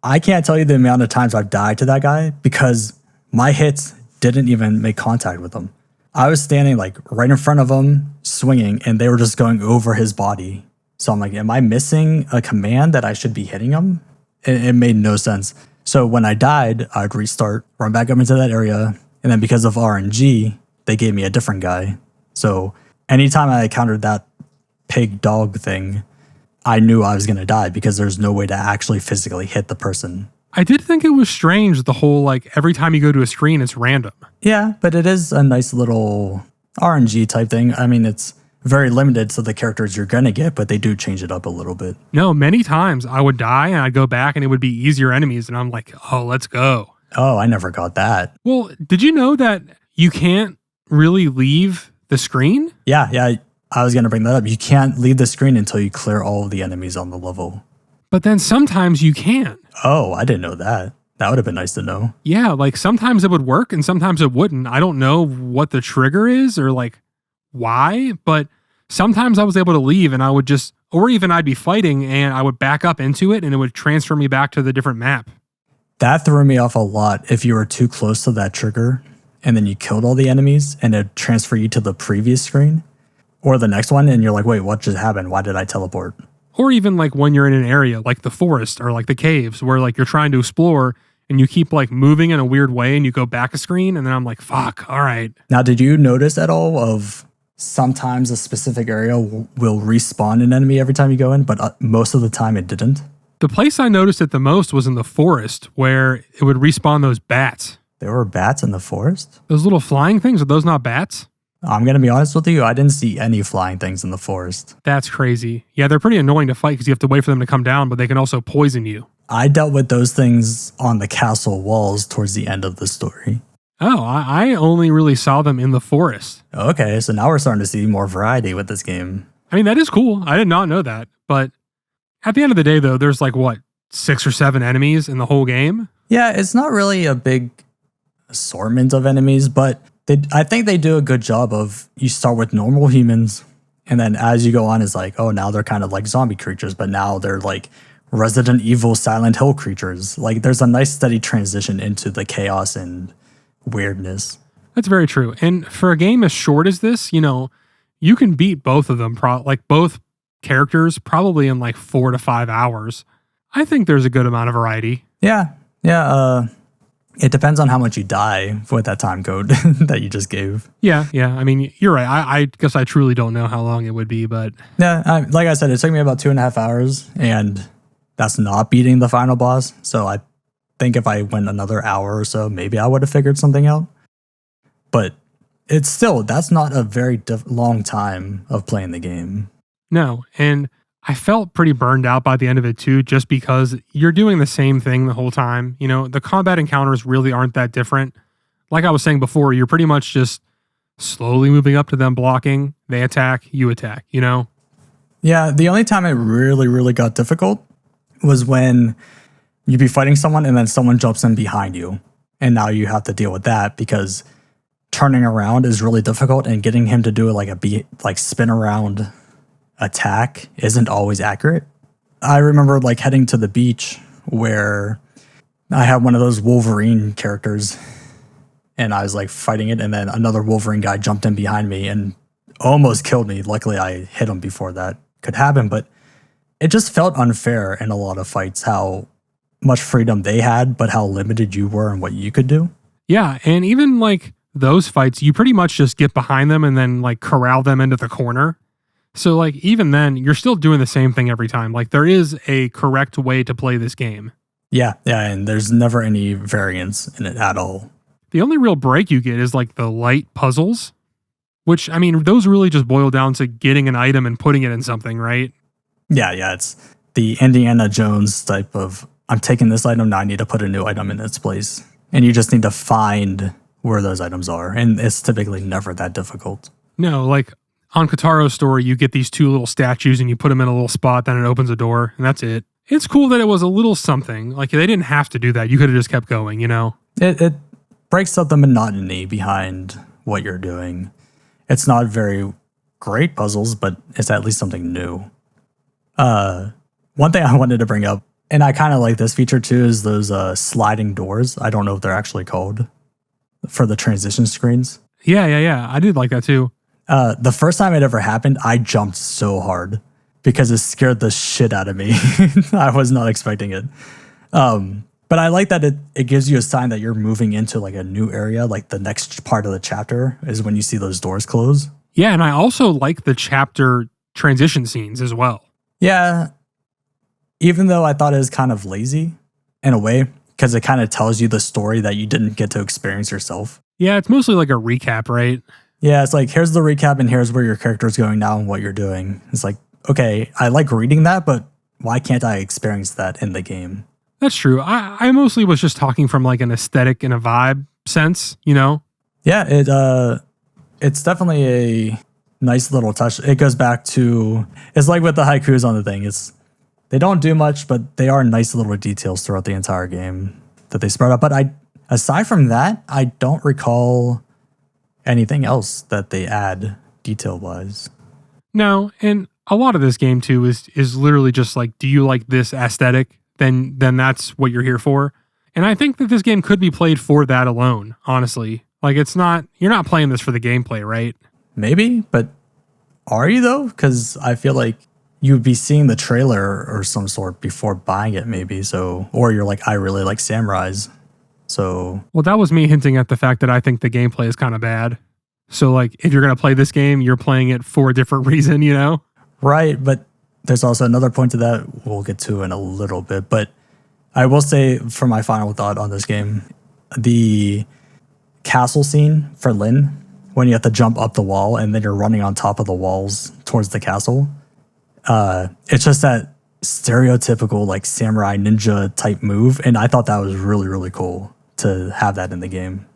I can't tell you the amount of times I've died to that guy because my hits didn't even make contact with him. I was standing like right in front of him, swinging, and they were just going over his body. So I'm like, am I missing a command that I should be hitting him? It made no sense. So when I died, I'd restart, run back up into that area, and then because of RNG, they gave me a different guy. So anytime I encountered that pig dog thing, I knew I was going to die because there's no way to actually physically hit the person. I did think it was strange, the whole, like, every time you go to a screen, it's random. Yeah, but it is a nice little RNG type thing. I mean, it's very limited to the characters you're going to get, but they do change it up a little bit. No, many times I would die and I'd go back and it would be easier enemies. And I'm like, oh, let's go. Oh, I never got that. Well, did you know that you can't really leave the screen? Yeah. I was going to bring that up. You can't leave the screen until you clear all of the enemies on the level. But then sometimes you can. Oh, I didn't know that. That would have been nice to know. Yeah, like sometimes it would work and sometimes it wouldn't. I don't know what the trigger is or like why, but sometimes I was able to leave and I would just, or even I'd be fighting and I would back up into it and it would transfer me back to the different map. That threw me off a lot if you were too close to that trigger and then you killed all the enemies and it transfer you to the previous screen or the next one and you're like, wait, what just happened? Why did I teleport? Or even like when you're in an area like the forest or like the caves where like you're trying to explore and you keep like moving in a weird way and you go back a screen and then I'm like, fuck, all right. Now, did you notice at all of sometimes a specific area will respawn an enemy every time you go in, but most of the time it didn't? The place I noticed it the most was in the forest where it would respawn those bats. There were bats in the forest? Those little flying things, are those not bats? I'm going to be honest with you, I didn't see any flying things in the forest. That's crazy. Yeah, they're pretty annoying to fight because you have to wait for them to come down, but they can also poison you. I dealt with those things on the castle walls towards the end of the story. Oh, I only really saw them in the forest. Okay, so now we're starting to see more variety with this game. I mean, that is cool. I did not know that. But at the end of the day, though, there's like, what, 6 or 7 enemies in the whole game? Yeah, it's not really a big assortment of enemies, but I think they do a good job of you start with normal humans, and then as you go on, it's like, oh, now they're kind of like zombie creatures, but now they're like Resident Evil Silent Hill creatures. Like there's a nice steady transition into the chaos and weirdness. That's very true. And for a game as short as this, you know, you can beat both of them, like both characters, probably in like 4 to 5 hours. I think there's a good amount of variety. Yeah. It depends on how much you die with that time code that you just gave. Yeah. I mean, you're right. I guess I truly don't know how long it would be, but... Yeah, like I said, it took me about 2.5 hours, and that's not beating the final boss. So I think if I went another hour or so, maybe I would have figured something out. But it's still, that's not a very long time of playing the game. No, and I felt pretty burned out by the end of it too, just because you're doing the same thing the whole time. You know, the combat encounters really aren't that different. Like I was saying before, you're pretty much just slowly moving up to them blocking. They attack, you attack, you know? Yeah, the only time it really, really got difficult was when you'd be fighting someone and then someone jumps in behind you. And now you have to deal with that because turning around is really difficult and getting him to do like spin around attack isn't always accurate. I remember like heading to the beach where I had one of those Wolverine characters and I was like fighting it, and then another Wolverine guy jumped in behind me and almost killed me. Luckily I hit him before that could happen, but it just felt unfair in a lot of fights how much freedom they had, but how limited you were and what you could do. Yeah, and even like those fights, you pretty much just get behind them and then like corral them into the corner. So like even then, you're still doing the same thing every time. Like there is a correct way to play this game. Yeah, and there's never any variance in it at all. The only real break you get is like the light puzzles, which, I mean, those really just boil down to getting an item and putting it in something, right? Yeah, it's the Indiana Jones type of, I'm taking this item, now I need to put a new item in its place. And you just need to find where those items are. And it's typically never that difficult. No, like On Kataro's story, you get these 2 little statues and you put them in a little spot, then it opens a door, and that's it. It's cool that it was a little something. Like, they didn't have to do that. You could have just kept going, you know? It breaks up the monotony behind what you're doing. It's not very great puzzles, but it's at least something new. One thing I wanted to bring up, and I kind of like this feature too, is those sliding doors. I don't know if they're actually called for the transition screens. Yeah. I did like that too. The first time it ever happened, I jumped so hard because it scared the shit out of me. I was not expecting it. But I like that it gives you a sign that you're moving into like a new area. Like the next part of the chapter is when you see those doors close. Yeah, and I also like the chapter transition scenes as well. Yeah. Even though I thought it was kind of lazy in a way, because it kind of tells you the story that you didn't get to experience yourself. Yeah, it's mostly like a recap, right? Yeah, it's like, here's the recap and here's where your character's going now and what you're doing. It's like, okay, I like reading that, but why can't I experience that in the game? That's true. I mostly was just talking from like an aesthetic and a vibe sense, you know? Yeah, it's definitely a nice little touch. It goes back to, it's like with the haikus on the thing. They don't do much, but they are nice little details throughout the entire game that they spread out. But aside from that, I don't recall anything else that they add detail-wise. No, and a lot of this game too is literally just like, do you like this aesthetic? Then that's what you're here for. And I think that this game could be played for that alone, honestly. Like, you're not playing this for the gameplay, right? Maybe, but are you though? Because I feel like you'd be seeing the trailer or some sort before buying it, maybe. So, or you're like, I really like samurais. So, well, that was me hinting at the fact that I think the gameplay is kind of bad. So, like, if you're going to play this game, you're playing it for a different reason, you know? Right, but there's also another point to that we'll get to in a little bit. But I will say, for my final thought on this game, the castle scene for Lynn, when you have to jump up the wall and then you're running on top of the walls towards the castle, it's just that stereotypical like samurai ninja type move, and I thought that was really, really cool to have that in the game.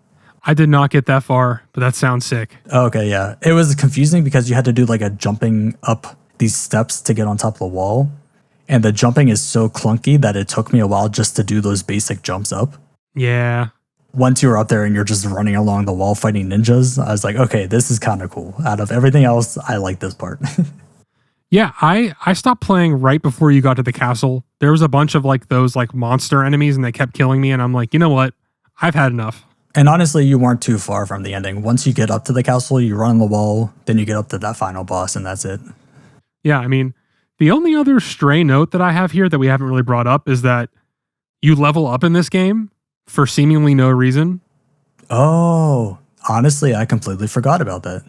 I did not get that far, but that sounds sick. Okay, yeah. It was confusing because you had to do like a jumping up these steps to get on top of the wall, and the jumping is so clunky that it took me a while just to do those basic jumps up. Yeah. Once you're up there and you're just running along the wall fighting ninjas, I was like, okay, this is kind of cool. Out of everything else, I like this part. Yeah, I stopped playing right before you got to the castle. There was a bunch of like those like monster enemies and they kept killing me, and I'm like, you know what? I've had enough. And honestly, you weren't too far from the ending. Once you get up to the castle, you run on the wall, then you get up to that final boss, and that's it. Yeah, I mean, the only other stray note that I have here that we haven't really brought up is that you level up in this game for seemingly no reason. Oh, honestly, I completely forgot about that.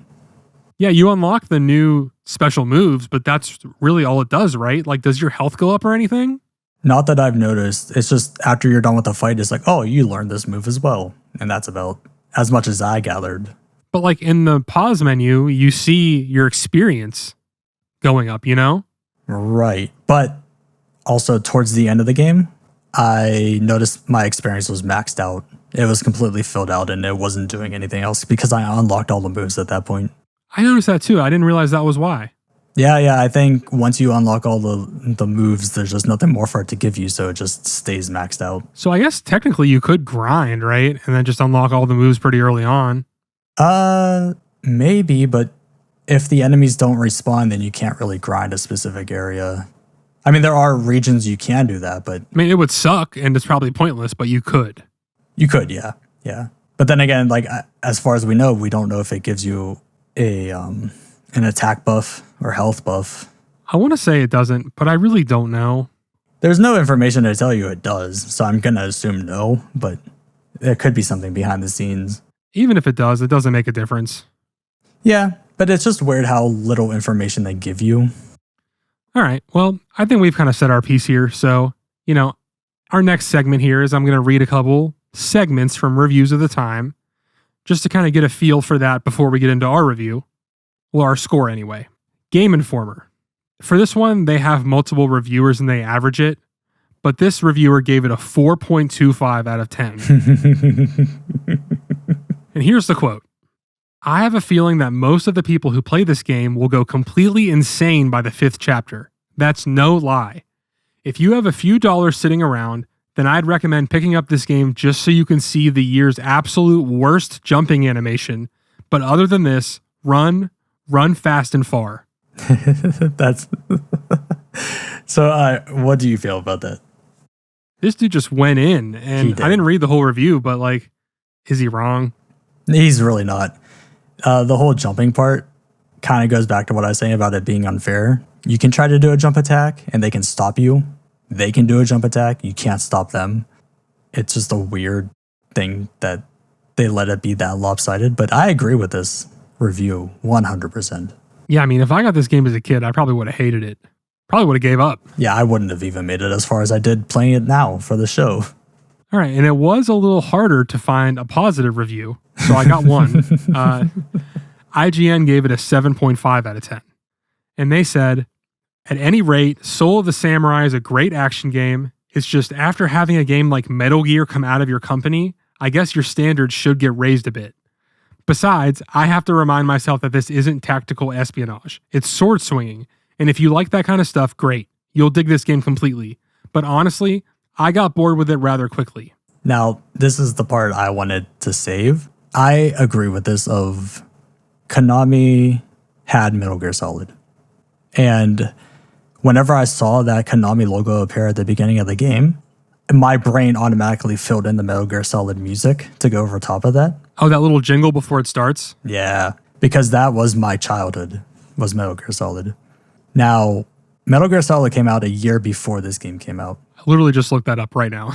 Yeah, you unlock the new special moves, but that's really all it does, right? Like, does your health go up or anything? Not that I've noticed. It's just after you're done with the fight, it's like, oh, you learned this move as well. And that's about as much as I gathered. But like in the pause menu, you see your experience going up, you know? Right. But also towards the end of the game, I noticed my experience was maxed out. It was completely filled out and it wasn't doing anything else because I unlocked all the moves at that point. I noticed that too. I didn't realize that was why. Yeah. I think once you unlock all the moves, there's just nothing more for it to give you, so it just stays maxed out. So I guess technically you could grind, right? And then just unlock all the moves pretty early on. Maybe, but if the enemies don't respawn, then you can't really grind a specific area. I mean, there are regions you can do that, but... I mean, it would suck and it's probably pointless, but you could. You could, yeah. But then again, like, as far as we know, we don't know if it gives you an attack buff or health buff. I want to say it doesn't, but I really don't know. There's no information to tell you it does, so I'm going to assume no, but there could be something behind the scenes. Even if it does, it doesn't make a difference. Yeah, but it's just weird how little information they give you. All right, well, I think we've kind of said our piece here, so, our next segment here is I'm going to read a couple segments from Reviews of the Time, just to kind of get a feel for that before we get into our review. Well, our score anyway. Game Informer. For this one, they have multiple reviewers and they average it, but this reviewer gave it a 4.25 out of 10. And here's the quote. I have a feeling that most of the people who play this game will go completely insane by the 5th chapter. That's no lie. If you have a few dollars sitting around, then I'd recommend picking up this game just so you can see the year's absolute worst jumping animation. But other than this, run fast and far. That's so. What do you feel about that? This dude just went in, and I didn't read the whole review, but like, is he wrong? He's really not. The whole jumping part kind of goes back to what I was saying about it being unfair. You can try to do a jump attack, and they can stop you. They can do a jump attack. You can't stop them. It's just a weird thing that they let it be that lopsided. But I agree with this review 100%. Yeah, I mean, if I got this game as a kid, I probably would have hated it. Probably would have gave up. Yeah, I wouldn't have even made it as far as I did playing it now for the show. All right, and it was a little harder to find a positive review, so I got one. IGN gave it a 7.5 out of 10. And they said, at any rate, Soul of the Samurai is a great action game. It's just after having a game like Metal Gear come out of your company, I guess your standards should get raised a bit. Besides, I have to remind myself that this isn't tactical espionage. It's sword swinging. And if you like that kind of stuff, great. You'll dig this game completely. But honestly, I got bored with it rather quickly. Now, this is the part I wanted to save. I agree with this of Konami had Metal Gear Solid. And whenever I saw that Konami logo appear at the beginning of the game, my brain automatically filled in the Metal Gear Solid music to go over top of that. Oh, that little jingle before it starts? Yeah, because that was my childhood, was Metal Gear Solid. Now, Metal Gear Solid came out a year before this game came out. I literally just looked that up right now.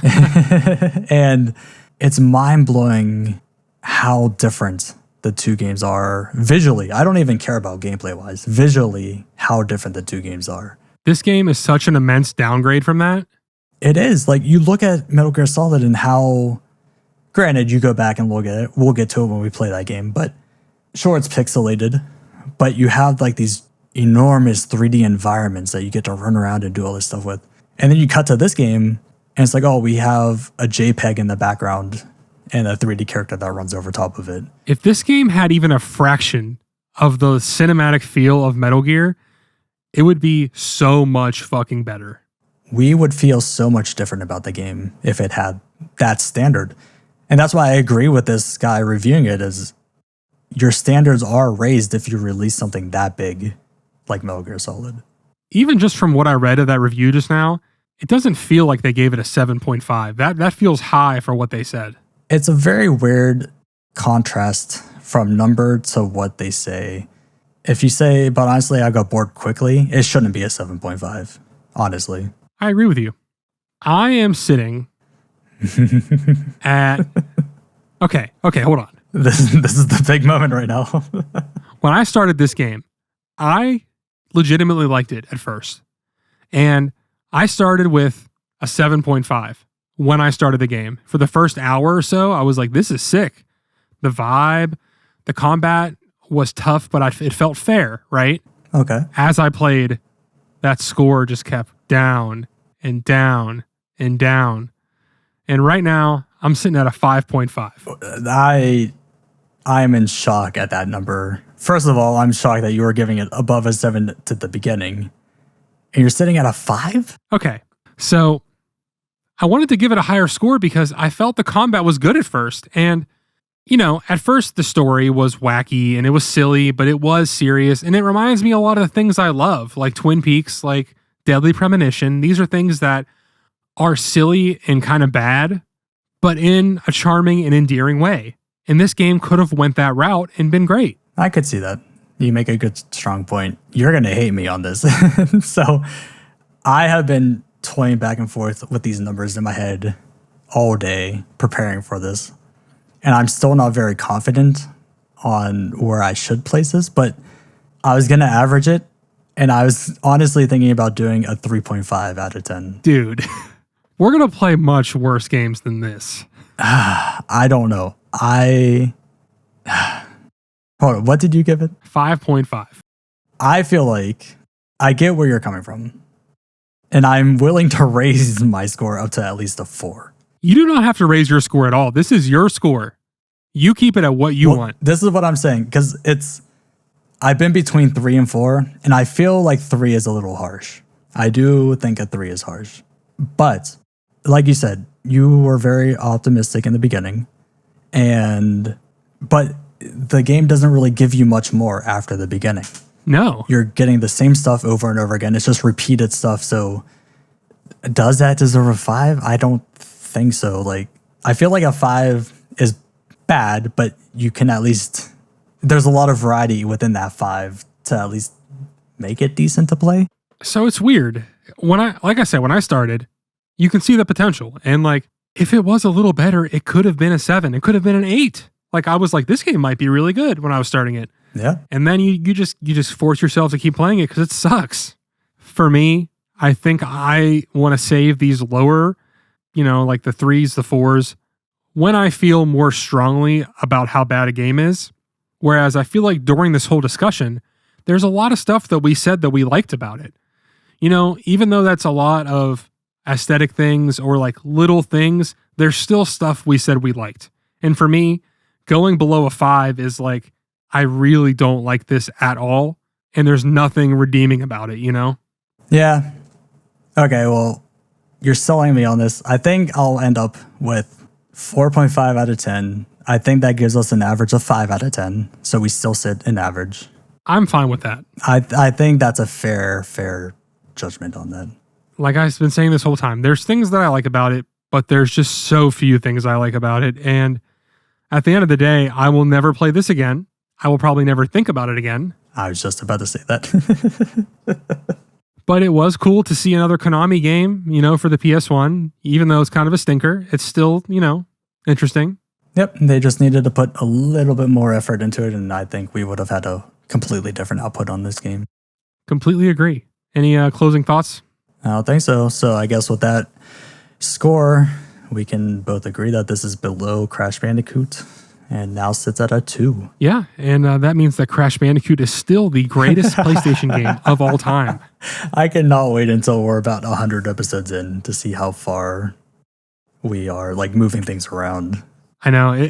And it's mind-blowing how different the two games are visually. I don't even care about gameplay-wise. Visually, how different the two games are. This game is such an immense downgrade from that. It is. Like, you look at Metal Gear Solid and how... Granted, you go back and look at it. We'll get to it when we play that game. But sure, it's pixelated. But you have, like, these enormous 3D environments that you get to run around and do all this stuff with. And then you cut to this game, and it's like, oh, we have a JPEG in the background and a 3D character that runs over top of it. If this game had even a fraction of the cinematic feel of Metal Gear, it would be so much fucking better. We would feel so much different about the game if it had that standard. And that's why I agree with this guy reviewing it, is your standards are raised if you release something that big like Metal Gear Solid. Even just from what I read of that review just now, it doesn't feel like they gave it a 7.5. That feels high for what they said. It's a very weird contrast from number to what they say. If you say, but honestly, I got bored quickly, it shouldn't be a 7.5, honestly. I agree with you. I am sitting at... Okay, hold on. This is the big moment right now. When I started this game, I legitimately liked it at first. And I started with a 7.5 when I started the game. For the first hour or so, I was like, this is sick. The vibe, the combat was tough, but it felt fair, right? Okay. As I played, that score just kept down and down and down. And right now, I'm sitting at a 5.5. I'm in shock at that number. First of all, I'm shocked that you were giving it above a 7 to the beginning. And you're sitting at a 5? Okay. So I wanted to give it a higher score because I felt the combat was good at first. And, you know, at first the story was wacky and it was silly, but it was serious. And it reminds me a lot of the things I love, like Twin Peaks, like Deadly Premonition. These are things that are silly and kind of bad, but in a charming and endearing way. And this game could have went that route and been great. I could see that. You make a good, strong point. You're going to hate me on this. So I have been toying back and forth with these numbers in my head all day preparing for this. And I'm still not very confident on where I should place this, but I was going to average it. And I was honestly thinking about doing a 3.5 out of 10. Dude, we're going to play much worse games than this. I don't know. Hold on, what did you give it? 5.5. I feel like I get where you're coming from. And I'm willing to raise my score up to at least a 4. You do not have to raise your score at all. This is your score. You keep it at what you want. This is what I'm saying, because I've been between 3 and 4, and I feel like 3 is a little harsh. I do think a 3 is harsh. But like you said, you were very optimistic in the beginning, but the game doesn't really give you much more after the beginning. No. You're getting the same stuff over and over again. It's just repeated stuff. So does that deserve a 5? I don't think so. Like, I feel like a 5 is bad, but you can at least, there's a lot of variety within that 5 to at least make it decent to play. So it's weird. Like I said, when I started, you can see the potential. And like, if it was a little better, it could have been a 7. It could have been an 8. Like, I was like, this game might be really good when I was starting it. Yeah. And then you just force yourself to keep playing it because it sucks. For me, I think I want to save these lower, like the 3s, the 4s, when I feel more strongly about how bad a game is. Whereas I feel like during this whole discussion, there's a lot of stuff that we said that we liked about it. Even though that's a lot of aesthetic things or like little things, there's still stuff we said we liked. And for me, going below a 5 is like, I really don't like this at all. And there's nothing redeeming about it, Yeah. Okay, well, you're selling me on this. I think I'll end up with 4.5 out of 10. I think that gives us an average of 5 out of 10. So we still sit in average. I'm fine with that. I think that's a fair judgment on that. Like I've been saying this whole time, there's things that I like about it, but there's just so few things I like about it. And at the end of the day, I will never play this again. I will probably never think about it again. I was just about to say that. But it was cool to see another Konami game, for the PS1. Even though it's kind of a stinker, it's still, interesting. Yep, they just needed to put a little bit more effort into it, and I think we would have had a completely different output on this game. Completely agree. Any closing thoughts? I don't think so. So I guess with that score, we can both agree that this is below Crash Bandicoot and now sits at a 2. Yeah, and that means that Crash Bandicoot is still the greatest PlayStation game of all time. I cannot wait until we're about 100 episodes in to see how far we are, like, moving things around. I know.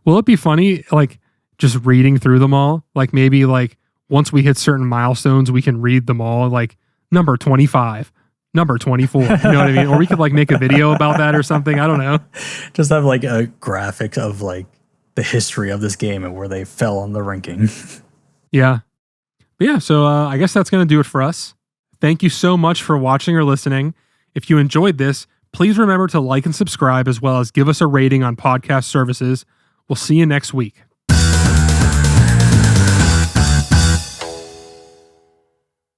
Will it be funny, like, just reading through them all? Like, maybe, like, once we hit certain milestones, we can read them all, like, number 25. Number 24, you know what I mean? Or we could like make a video about that or something. I don't know. Just have like a graphic of like the history of this game and where they fell on the ranking. Yeah. But yeah, so I guess that's going to do it for us. Thank you so much for watching or listening. If you enjoyed this, please remember to like and subscribe as well as give us a rating on podcast services. We'll see you next week.